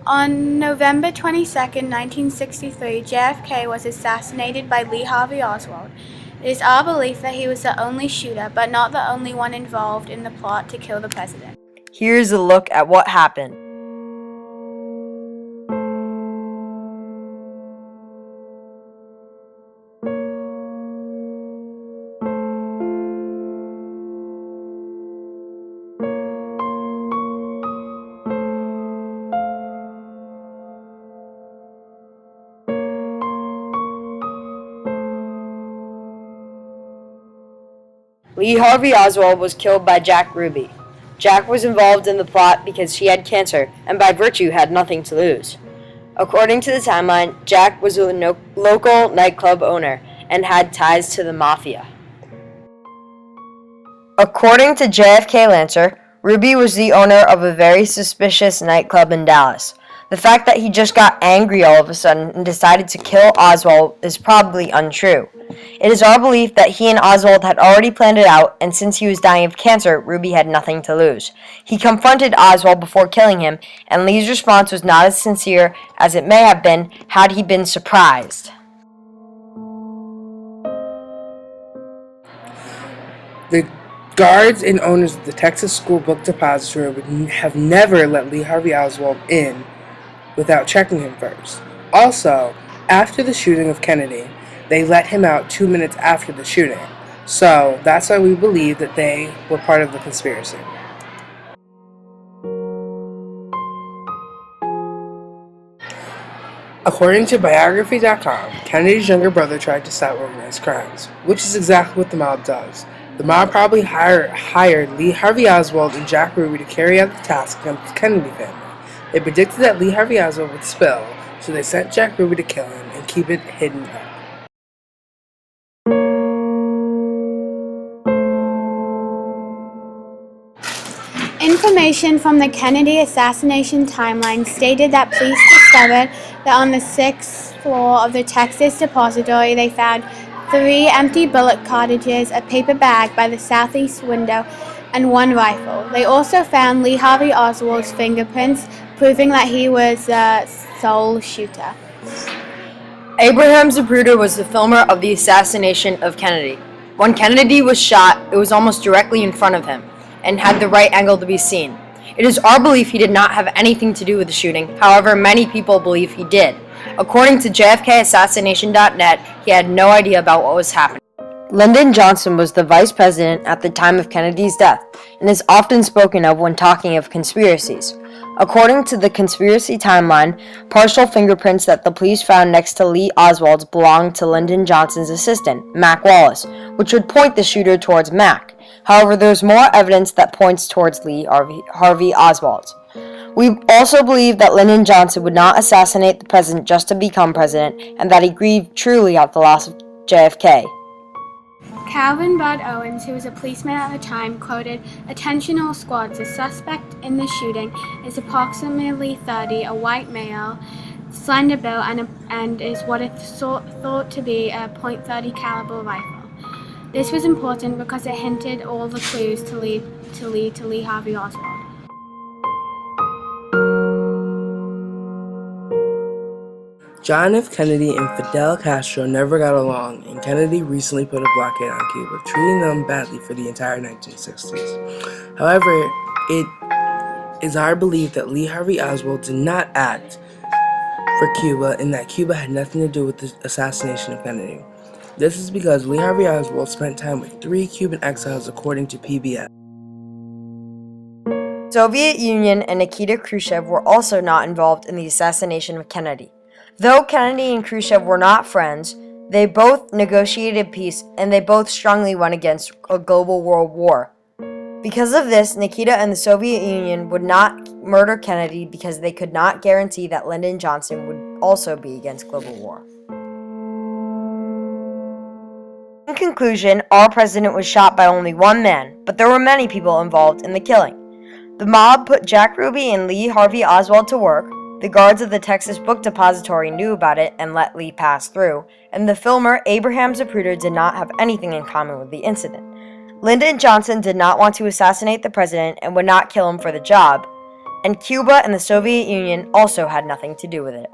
On November 22, 1963, JFK was assassinated by Lee Harvey Oswald. It is our belief that he was the only shooter, but not the only one involved in the plot to kill the president. Here's a look at what happened. Lee Harvey Oswald was killed by Jack Ruby. Jack was involved in the plot because she had cancer and by virtue had nothing to lose. According to the timeline, Jack was a local nightclub owner and had ties to the mafia. According to JFK Lancer, Ruby was the owner of a very suspicious nightclub in Dallas. The fact that he just got angry all of a sudden and decided to kill Oswald is probably untrue. It is our belief that he and Oswald had already planned it out, and since he was dying of cancer, Ruby had nothing to lose. He confronted Oswald before killing him, and Lee's response was not as sincere as it may have been had he been surprised. The guards and owners of the Texas School Book Depository would have never let Lee Harvey Oswald in without checking him first. Also, after the shooting of Kennedy, they let him out 2 minutes after the shooting. So that's why we believe that they were part of the conspiracy. According to biography.com, Kennedy's younger brother tried to stop organized crimes, which is exactly what the mob does. The mob probably hired Lee Harvey Oswald and Jack Ruby to carry out the task against the Kennedy family. They predicted that Lee Harvey Oswald would spill, so they sent Jack Ruby to kill him and keep it hidden up. Information from the Kennedy assassination timeline stated that police discovered that on the 6th floor of the Texas Depository they found 3 empty bullet cartridges, a paper bag by the southeast window, and 1 rifle. They also found Lee Harvey Oswald's fingerprints, proving that he was the sole shooter. Abraham Zapruder was the filmer of the assassination of Kennedy. When Kennedy was shot, it was almost directly in front of him and had the right angle to be seen. It is our belief he did not have anything to do with the shooting, however, many people believe he did. According to JFKassassination.net, he had no idea about what was happening. Lyndon Johnson was the vice president at the time of Kennedy's death and is often spoken of when talking of conspiracies. According to the conspiracy timeline, partial fingerprints that the police found next to Lee Oswald's belonged to Lyndon Johnson's assistant, Mac Wallace, which would point the shooter towards Mac. However, there's more evidence that points towards Lee Harvey Oswald. We also believe that Lyndon Johnson would not assassinate the president just to become president, and that he grieved truly at the loss of JFK. Calvin Bud Owens, who was a policeman at the time, quoted, "Attention all squads, the suspect in the shooting is approximately 30, a white male, slender built, and is what is thought to be a .30 caliber rifle." This was important because it hinted all the clues to lead to Lee Harvey Oswald. John F. Kennedy and Fidel Castro never got along, and Kennedy recently put a blockade on Cuba, treating them badly for the entire 1960s. However, it is our belief that Lee Harvey Oswald did not act for Cuba and that Cuba had nothing to do with the assassination of Kennedy. This is because Lee Harvey Oswald spent time with 3 Cuban exiles, according to PBS. The Soviet Union and Nikita Khrushchev were also not involved in the assassination of Kennedy. Though Kennedy and Khrushchev were not friends, they both negotiated peace and they both strongly went against a global world war. Because of this, Nikita and the Soviet Union would not murder Kennedy because they could not guarantee that Lyndon Johnson would also be against global war. In conclusion, our president was shot by only one man, but there were many people involved in the killing. The mob put Jack Ruby and Lee Harvey Oswald to work, the guards of the Texas Book Depository knew about it and let Lee pass through, and the filmer Abraham Zapruder did not have anything in common with the incident. Lyndon Johnson did not want to assassinate the president and would not kill him for the job, and Cuba and the Soviet Union also had nothing to do with it.